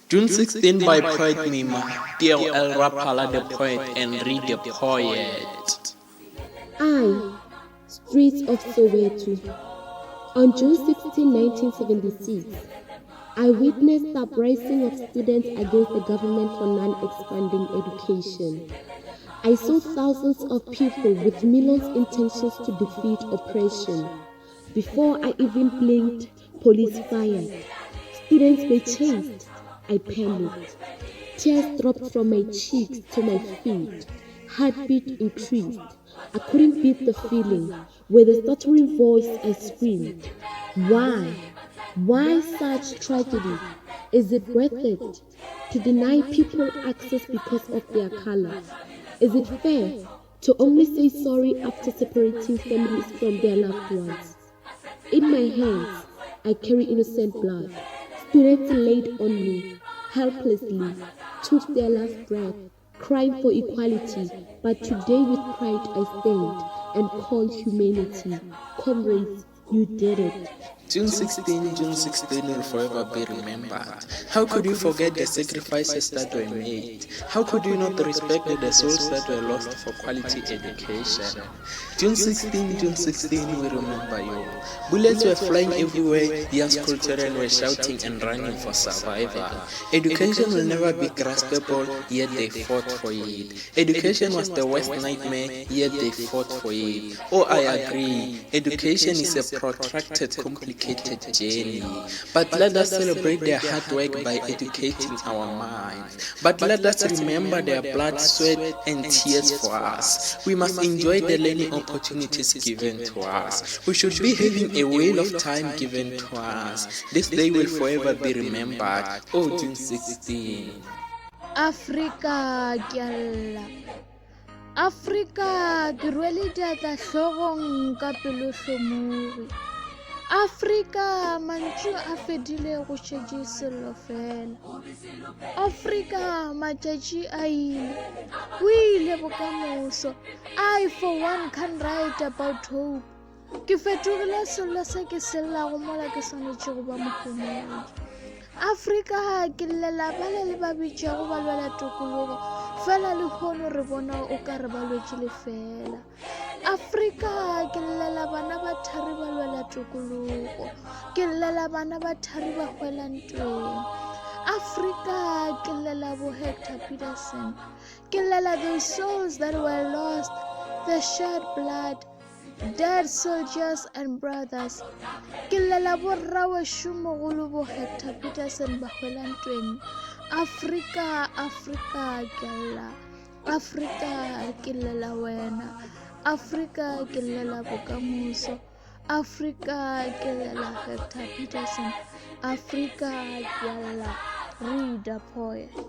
June 16 by poet Moima, Tiego Raphala the poet and ReeDapoet. Streets of Soweto. On June 16, 1976, I witnessed the uprising of students against the government for non-expanding education. I saw thousands of people with millions intentions to defeat oppression. Before I even blinked, police fired. Students were chased. I panicked. Tears dropped from my cheeks to my feet. Heartbeat increased. I couldn't beat the feeling. With a stuttering voice, I screamed. Why? Why such tragedy? Is it worth it to deny people access because of their color? Is it fair to only say sorry after separating families from their loved ones? In my hands, I carry innocent blood. Students laid on me, helplessly, took their last breath, crying for equality. But today with pride I stand and call humanity. Comrades, you did it. June 16 will forever be remembered. How could you forget the sacrifices that were made? How could you not respect the souls that were lost for quality education? June 16, we remember you. Bullets were flying everywhere, young school children were shouting and running for survival. Education will never be graspable, yet they fought for it. Education was the worst nightmare, yet they fought for it. Oh, I agree. Education is a protracted, complicated journey, but let us celebrate their hard work by educating our minds. But let us remember their blood, sweat and tears for us. We must enjoy the learning opportunities given to us. We should be having a whale of time given to us. This day will forever be remembered. Oh, June 16. Africa gyalla. Africa ke rwele diatla hlogong ka pelo hlomori. Africa mantšu a fedile go šetše sello fela. Africa matšatši a ile, o ile bokamoso. I for one can write about hope. Ke fetogile sello se ke sellago mola ke swanetše go ba mohumedi. Africa ke llela ba le ba bitšago ba lwela tokologo fela le kgono re bona o ka re ba lwetše le fela. Africa ke llela bana ba thari ba lwela tokologo, ke llela bana ba thari ba hwela ntweng. Africa ke llela bo Hector Peterson, ke llela those souls that were lost, the shed blood, dead soldiers and brothers. Ke llela bo rrawe shumogolo bo Hector Peterson ba hwela ntweng. Africa ke llela. Africa ke llela wena. Africa ke llela bokamoso. Africa ke llela Hector Peterson. Africa ke llela ReeDapoet.